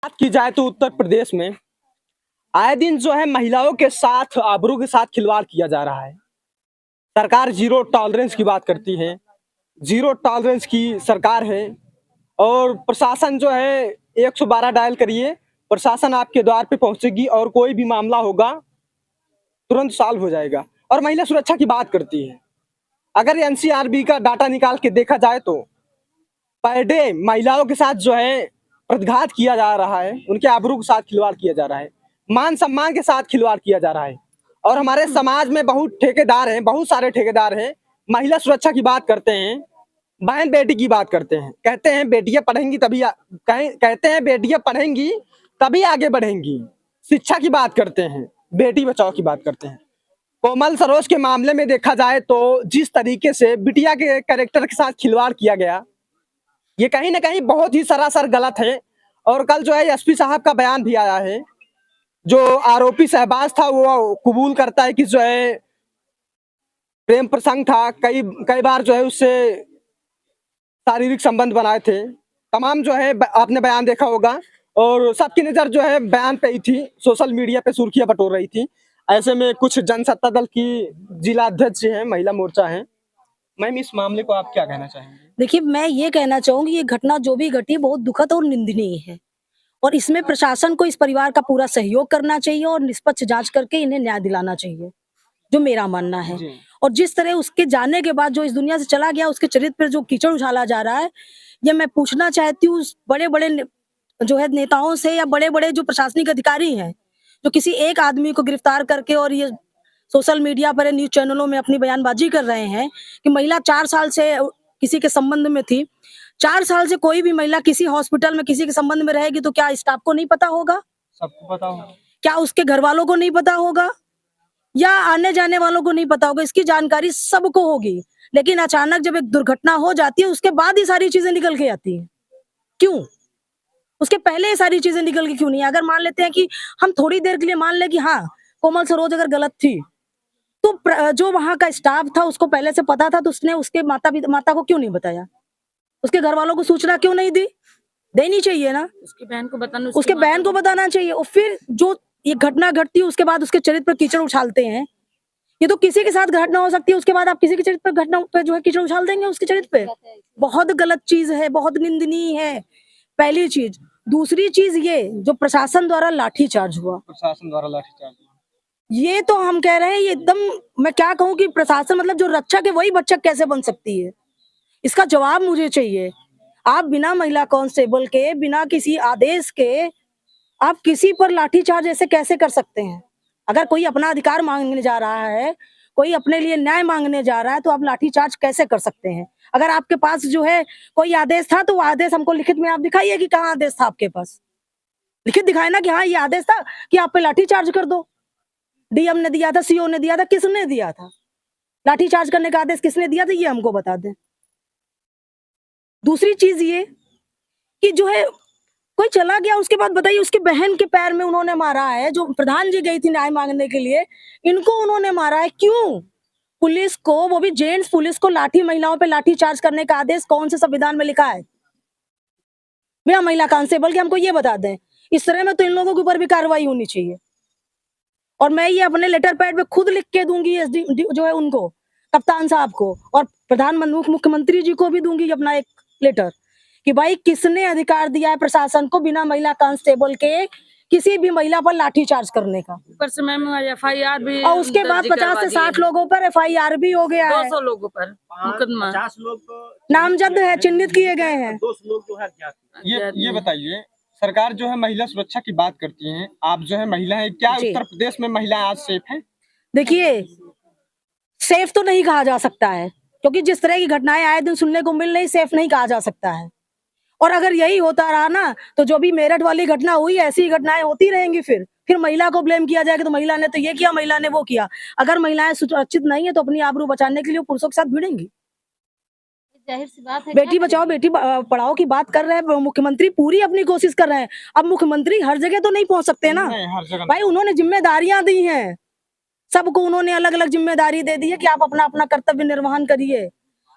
बात की जाए तो उत्तर प्रदेश में आए दिन जो है महिलाओं के साथ आबरू के साथ खिलवाड़ किया जा रहा है। सरकार जीरो टॉलरेंस की बात करती है, जीरो टॉलरेंस की सरकार है। और प्रशासन जो है 112 डायल करिए, प्रशासन आपके द्वार पे पहुंचेगी और कोई भी मामला होगा तुरंत सॉल्व हो जाएगा। और महिला सुरक्षा की बात करती है, अगर एनसीआरबी का डाटा निकाल के देखा जाए तो पर डे महिलाओं के साथ जो है प्रतिघात किया जा रहा है, उनके आबरू के साथ खिलवाड़ किया जा रहा है, मान सम्मान के साथ खिलवाड़ किया जा रहा है। और हमारे समाज में बहुत ठेकेदार हैं, बहुत सारे ठेकेदार हैं, महिला सुरक्षा की बात करते हैं, बहन बेटी की बात करते हैं, कहते हैं बेटियां पढ़ेंगी तभी कहते हैं बेटियां पढ़ेंगी तभी आगे बढ़ेंगी। शिक्षा की बात करते हैं, बेटी बचाओ की बात करते हैं। कोमल सरोज के मामले में देखा जाए तो जिस तरीके से बिटिया के कैरेक्टर के साथ खिलवाड़ किया गया, ये कहीं ना कहीं बहुत ही सरासर गलत है। और कल जो है एसपी साहब का बयान भी आया है, जो आरोपी शहबाज था वो कबूल करता है कि जो है प्रेम प्रसंग था, कई कई बार जो है उससे शारीरिक संबंध बनाए थे। तमाम जो है आपने बयान देखा होगा और सबकी नज़र जो है बयान पे ही थी, सोशल मीडिया पे सुर्खियां बटोर रही थी। ऐसे में कुछ जनसत्ता दल की जिला अध्यक्ष है, महिला मोर्चा है। मैम, इस मामले को आप क्या कहना चाहेंगे? देखिए, मैं ये कहना चाहूंगी ये घटना जो भी घटी बहुत दुखद और निंदनीय है और इसमें प्रशासन को इस परिवार का पूरा सहयोग करना चाहिए और निष्पक्ष जांच करके इन्हें न्याय दिलाना चाहिए, जो मेरा मानना है। और जिस तरह उसके जाने के बाद जो इस दुनिया से चला गया, उसके चरित्र पर जो कीचड़ उछाला जा रहा है, ये मैं पूछना चाहती हूँ बड़े बड़े जो है नेताओं से या बड़े बड़े जो प्रशासनिक अधिकारी हैं, जो किसी एक आदमी को गिरफ्तार करके और ये सोशल मीडिया पर न्यूज चैनलों में अपनी बयानबाजी कर रहे हैं कि महिला 4 साल से किसी के संबंध में थी। 4 साल से कोई भी महिला किसी हॉस्पिटल में किसी के संबंध में रहेगी तो क्या स्टाफ को नहीं पता होगा? सबको पता होगा। क्या उसके घर वालों को नहीं पता होगा या आने जाने वालों को नहीं पता होगा? इसकी जानकारी सबको होगी, लेकिन अचानक जब एक दुर्घटना हो जाती है उसके बाद ही सारी चीजें निकल के आती हैं। क्यों? उसके पहले ये सारी चीजें निकल के क्यों नहीं? अगर मान लेते हैं कि हम थोड़ी देर के लिए मान ले कि हाँ, कोमल सरोज अगर गलत थी, तो जो वहां का स्टाफ था उसको पहले से पता था, तो उसने उसके माता को क्यों नहीं बताया? उसके घर वालों को सूचना क्यों नहीं दी? देनी चाहिए ना। उसकी बहन को बताना चाहिए। और फिर जो ये घटना घटती है उसके बाद उसके चरित्र पर कीचड़ उछालते हैं। ये तो किसी के साथ घटना हो सकती है, उसके बाद आप किसी के चरित्र पर घटना पे जो है कीचड़ उछाल देंगे उसके चरित्र पे। बहुत गलत चीज है, बहुत निंदनीय है, पहली चीज। दूसरी चीज ये जो प्रशासन द्वारा लाठीचार्ज हुआ, ये तो हम कह रहे हैं ये एकदम, मैं क्या कहूँ कि प्रशासन मतलब जो रक्षक है वही भक्षक कैसे बन सकती है? इसका जवाब मुझे चाहिए। आप बिना महिला कांस्टेबल के, बिना किसी आदेश के आप किसी पर लाठीचार्ज ऐसे कैसे कर सकते हैं? अगर कोई अपना अधिकार मांगने जा रहा है, कोई अपने लिए न्याय मांगने जा रहा है, तो आप लाठीचार्ज कैसे कर सकते हैं? अगर आपके पास जो है कोई आदेश था तो वो आदेश हमको लिखित में आप दिखाइए कि कहाँ आदेश था आपके पास। लिखित दिखाए ना कि हाँ ये आदेश था कि आप पे लाठीचार्ज कर दो। डीएम ने दिया था, सीओ ने दिया था, किसने दिया था? लाठीचार्ज करने का आदेश किसने दिया था, ये हमको बता दें। दूसरी चीज ये कि जो है कोई चला गया उसके बाद बताइए उसकी बहन के पैर में उन्होंने मारा है, जो प्रधान जी गई थी न्याय मांगने के लिए, इनको उन्होंने मारा है। क्यों? पुलिस को, वो भी जेंट्स पुलिस को महिलाओं पे लाठी चार्ज करने का आदेश कौन से संविधान में लिखा है? बिना महिला कांस्टेबल के हमको ये बता दें। इस तरह में तो इन लोगों के ऊपर भी कार्रवाई होनी चाहिए। और मैं ये अपने लेटर पैड पे खुद लिख के दूंगी एसडी जो है उनको, कप्तान साहब को, और प्रधानमंत्री मुख्यमंत्री जी को भी दूंगी अपना एक लेटर कि भाई किसने अधिकार दिया है प्रशासन को बिना महिला कांस्टेबल के किसी भी महिला पर लाठीचार्ज करने का? ऊपर से मैम एफआईआर भी, और उसके बाद 50 से 60 लोगों पर एफआईआर भी हो गया है। 200 लोगों पर मुकदमा, 50 लोग नामजद है, चिन्हित किए गए हैं। 200 लोग जो है। ये बताइए, सरकार जो है महिला सुरक्षा की बात करती है, आप जो है महिला है, क्या उत्तर प्रदेश में महिलाएं आज सेफ हैं? देखिए, सेफ तो नहीं कहा जा सकता है, क्योंकि जिस तरह की घटनाएं आए दिन सुनने को मिल रही, सेफ नहीं कहा जा सकता है। और अगर यही होता रहा ना तो जो भी मेरठ वाली घटना हुई, ऐसी घटनाएं होती रहेंगी। फिर महिला को ब्लेम किया जाएगा, तो महिला ने तो ये किया, महिला ने वो किया। अगर महिलाएं सुरक्षित नहीं है तो अपनी आबरू बचाने के लिए पुरुषों के साथ भिड़ेंगी। जाहिर सी बात है, बेटी बचाओ बेटी पढ़ाओ की बात कर रहे हैं मुख्यमंत्री, पूरी अपनी कोशिश कर रहे हैं। अब मुख्यमंत्री हर जगह तो नहीं पहुंच सकते ना भाई, उन्होंने जिम्मेदारियां दी हैं सबको, उन्होंने अलग अलग जिम्मेदारी दे दी है कि आप अपना अपना कर्तव्य निर्वहन करिए।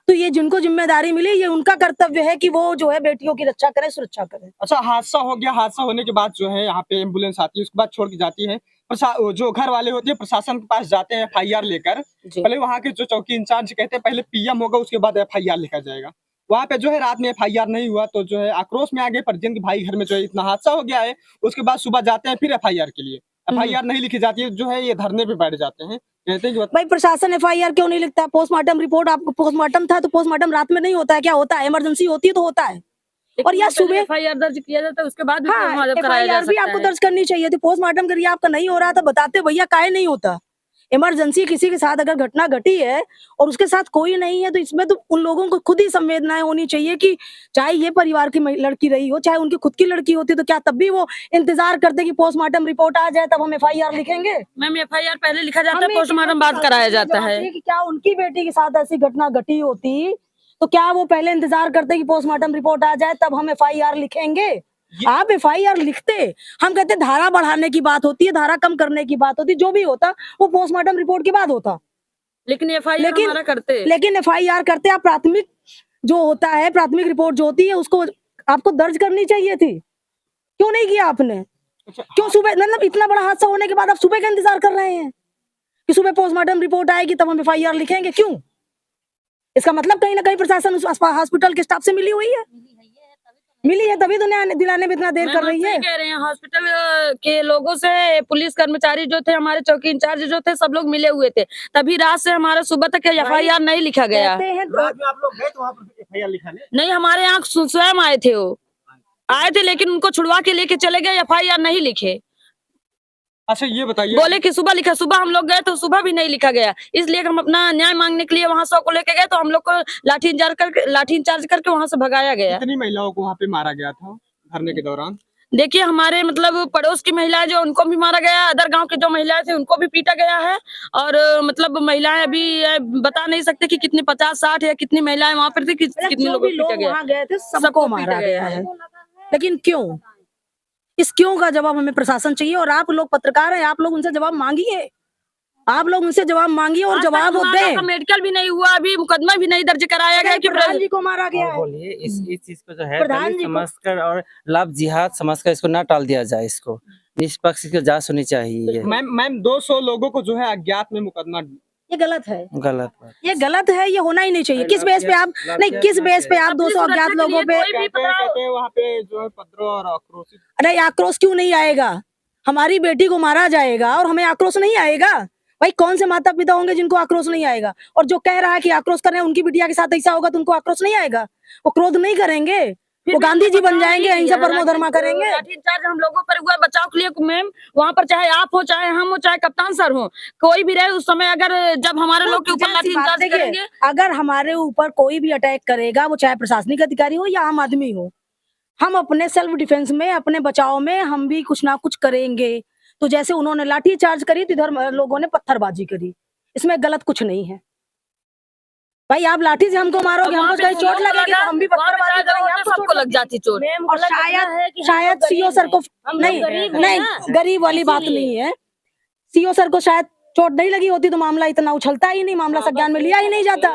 तो ये जिनको जिम्मेदारी मिली, ये उनका कर्तव्य है कि वो जो है बेटियों की रक्षा करें, सुरक्षा करें। अच्छा, हादसा हो गया, हादसा होने के बाद जो है यहाँ पे एम्बुलेंस आती है, उसके बाद छोड़ के जाती है। जो घर वाले होते हैं प्रशासन के पास जाते हैं एफआईआर लेकर। जी। पहले वहाँ के जो चौकी इंचार्ज कहते हैं पहले पीएम होगा, उसके बाद एफआईआर लिखा जाएगा। वहाँ पे जो है रात में एफआईआर नहीं हुआ तो जो है आक्रोश में आ गए परिजन के, भाई घर में जो है इतना हादसा हो गया है। उसके बाद सुबह जाते हैं फिर एफआईआर के लिए, एफआईआर नहीं लिखी जाती है, जो है ये धरने पे बैठ जाते हैं, कहते हैं कि भाई प्रशासन एफआईआर क्यों नहीं लिखता? पोस्टमार्टम रिपोर्ट, आपको पोस्टमार्टम था तो पोस्टमार्टम रात में नहीं होता है क्या? होता है, इमरजेंसी होती है तो होता है। और या सुबह एफआईआर दर्ज किया जाता है, उसके बाद भी हाँ, पोस्टमार्टम कराया जा एफआईआर भी सकता आपको है। दर्ज करनी चाहिए थी। पोस्टमार्टम करिए, आपका नहीं हो रहा था, बताते भैया काहे नहीं होता। इमरजेंसी किसी के साथ अगर घटना घटी है और उसके साथ कोई नहीं है, तो इसमें तो उन लोगों को खुद ही संवेदनाएं होनी चाहिए कि चाहे ये परिवार की लड़की रही हो, चाहे उनकी खुद की लड़की होती, तो क्या तब भी वो इंतजार करते कि पोस्टमार्टम रिपोर्ट आ जाए तब हम एफआईआर लिखेंगे? मैम एफआईआर पहले लिखा जाता है, हमें पोस्टमार्टम बाद कराया जाता है। कि क्या उनकी बेटी के साथ ऐसी घटना घटी होती तो क्या वो पहले इंतजार करते कि पोस्टमार्टम रिपोर्ट आ जाए तब हम एफआईआर लिखेंगे? आप एफआईआर लिखते, हम कहते धारा बढ़ाने की बात होती है, धारा कम करने की बात होती है, जो भी होता वो पोस्टमार्टम रिपोर्ट के बाद होता। लेकिन एफआईआर हमारा करते, लेकिन एफआईआर करते आप प्राथमिक जो होता है, प्राथमिक रिपोर्ट जो होती है उसको आपको दर्ज करनी चाहिए थी, क्यों नहीं किया आपने? क्यों सुबह, मतलब इतना बड़ा हादसा होने के बाद आप सुबह का इंतजार कर रहे हैं कि सुबह पोस्टमार्टम रिपोर्ट आएगी तब हम एफआईआर लिखेंगे? क्यों? इसका मतलब कहीं ना कहीं प्रशासन उस हॉस्पिटल के स्टाफ से मिली हुई है, मिली है तभी तो न्याय दिलाने में इतना देर कर रही है। कह रहे हैं हॉस्पिटल के लोगों से, पुलिस कर्मचारी जो थे, हमारे चौकी इंचार्ज जो थे, सब लोग मिले हुए थे, तभी रात से हमारा सुबह तक एफआईआर नहीं लिखा गया। रात में आप लोग गए तो वहाँ पर एफआईआर लिखाने? नहीं, हमारे यहाँ स्वयं आए थे, वो आए थे लेकिन उनको छुड़वा के लेके चले गए, एफआईआर नहीं लिखे। अच्छा ये बताइए, बोले कि सुबह लिखा, सुबह हम लोग गए तो सुबह भी नहीं लिखा गया, इसलिए हम अपना न्याय मांगने के लिए वहां 100 को लेके गए तो हम लोग को लाठीचार्ज करके वहां से भगाया गया। कितनी महिलाओं को वहाँ पे मारा गया था धरने के दौरान? देखिए, हमारे मतलब पड़ोस की महिलाएं जो, उनको भी मारा गया, अदर गांव के जो महिलाएं थे उनको भी पीटा गया है। और मतलब महिलाएं अभी बता नहीं सकते कि कितनी 50-60 या कितनी महिलाएं वहां पर थी, कितने लोगों को पीटा गया। वहां गए थे सबको मारा गया है, लेकिन क्यों? इस क्यों का जवाब हमें प्रशासन चाहिए। और आप लोग पत्रकार हैं, आप लोग उनसे जवाब मांगिए, आप लोग उनसे जवाब मांगिए और जवाब वो दें। मेडिकल भी नहीं हुआ, अभी मुकदमा भी नहीं दर्ज कराया गया कि प्रधान जी को मारा गया है। बोलिए इस चीज को जो है प्रधान दलित जी को- समझकर और लाभ जिहाद समझकर इसको ना टाल दिया जाए, इसको निष्पक्ष की जांच होनी चाहिए। मैम 200 लोगों को जो है अज्ञात में मुकदमा, ये गलत है, गलत बात। ये गलत है, ये होना ही नहीं चाहिए। किस बेस पे आप, नहीं किस बेस पे आप 200 अज्ञात लोगों पे? कहते हैं वहाँ पे जो है उपद्रव और आक्रोशित। अरे आक्रोश क्यों नहीं आएगा? हमारी बेटी को मारा जाएगा और हमें आक्रोश नहीं आएगा? भाई कौन से माता पिता होंगे जिनको आक्रोश नहीं आएगा? और जो कह रहा है कि आक्रोश कर रहे हैं, उनकी बिटिया के साथ ऐसा होगा तो उनको आक्रोश नहीं आएगा? वो क्रोध नहीं करेंगे, वो गांधी जी बन जाएंगे, अहिंसा परमो धर्मा करेंगे। लाठीचार्ज हम लोगों पर हुआ बचाव के लिए मैम, वहाँ पर चाहे आप हो, चाहे हम हो, चाहे कप्तान सर हो, कोई भी रहे, उस समय अगर जब हमारे लोग के ऊपर लाठीचार्ज करेंगे, अगर हमारे ऊपर कोई भी अटैक करेगा, वो चाहे प्रशासनिक अधिकारी हो या आम आदमी हो, हम अपने सेल्फ डिफेंस में, अपने बचाव में हम भी कुछ ना कुछ करेंगे। तो जैसे उन्होंने लाठी चार्ज करी तो इधर लोगों ने पत्थरबाजी करी, इसमें गलत कुछ नहीं है। भाई आप लाठी से हमको मारोगे, हमको कहीं चोट लगेगी तो हम भी पत्थरबाजी करेंगे, आपको सबको लग जाती चोट। और शायद सीओ सर को नहीं गरीब वाली बात नहीं है, सीओ सर को शायद चोट नहीं लगी होती तो मामला इतना उछलता ही नहीं, मामला संज्ञान में लिया ही नहीं जाता।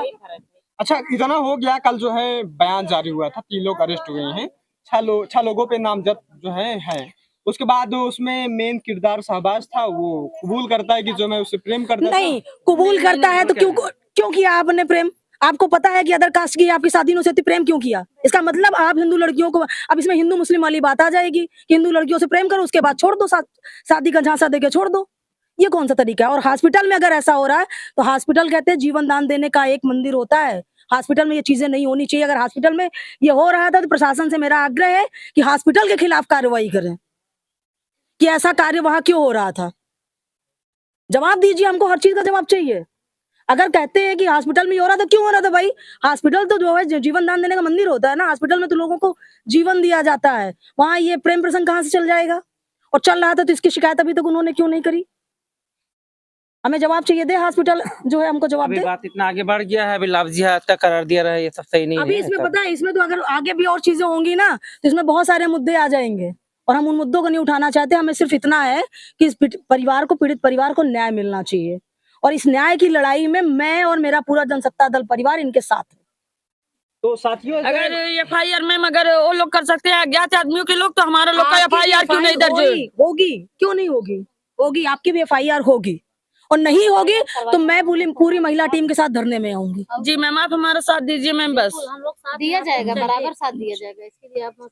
अच्छा इतना हो गया, कल जो है बयान जारी हुआ था, 3 लोग अरेस्ट हुए हैं, 6 लोगों पे नामजद जो है। उसके बाद उसमें मेन किरदार शहबाज था, वो कबूल करता है कि जो मैं उससे प्रेम करता था। नहीं कबूल करता है तो क्यों किया आपने प्रेम? आपको पता है कि अदर कास्ट की आपकी शादी नहीं होती, प्रेम क्यों किया? इसका मतलब आप हिंदू लड़कियों को, अब इसमें हिंदू मुस्लिम वाली बात आ जाएगी कि हिंदू लड़कियों से प्रेम करो उसके बाद छोड़ दो, शादी का झांसा देके छोड़ दो, ये कौन सा तरीका है? और हॉस्पिटल में अगर ऐसा हो रहा है तो हॉस्पिटल कहते हैं जीवन दान देने का एक मंदिर होता है, हॉस्पिटल में ये चीजें नहीं होनी चाहिए। अगर हॉस्पिटल में ये हो रहा था तो प्रशासन से मेरा आग्रह है कि हॉस्पिटल के खिलाफ कार्रवाई करें कि ऐसा कार्य वहां क्यों हो रहा था। जवाब दीजिए, हमको हर चीज का जवाब चाहिए। अगर कहते हैं कि हॉस्पिटल में हो रहा था, क्यों हो रहा था भाई? हॉस्पिटल तो जो है जीवन दान देने का मंदिर होता है ना, हॉस्पिटल में तो लोगों को जीवन दिया जाता है, वहां ये प्रेम प्रसंग कहाँ से चल जाएगा? और चल रहा था तो इसकी शिकायत अभी तक उन्होंने क्यों नहीं करी? हमें जवाब चाहिए, दे हॉस्पिटल जो है हमको जवाब अभी दे। बात इतना आगे बढ़ गया है, अभी लाभ जिहाद का करार दिया रहा है, ये सब सही नहीं अभी है। इसमें पता है, इसमें तो अगर आगे भी और चीजें होंगी ना तो इसमें बहुत सारे मुद्दे आ जाएंगे और हम उन मुद्दों को नहीं उठाना चाहते। हमें सिर्फ इतना है कि इस परिवार को, पीड़ित परिवार को न्याय मिलना चाहिए और इस न्याय की लड़ाई में मैं और मेरा पूरा जनसत्ता दल परिवार इनके साथ है। तो साथियों अगर FIR मैम अगर वो लोग कर सकते हैं अज्ञात आदमियों के लोग, तो हमारा लोग का FIR क्यों नहीं दर्ज? होगी, क्यों नहीं होगी? होगी, आपकी भी FIR होगी, और नहीं होगी तो मैं पूरी महिला टीम के साथ धरने में आऊंगी। जी मैम, आप हमारा साथ दीजिए मैम, बस हम लोग दिया जाएगा, बराबर साथ दिया जाएगा, इसके लिए आप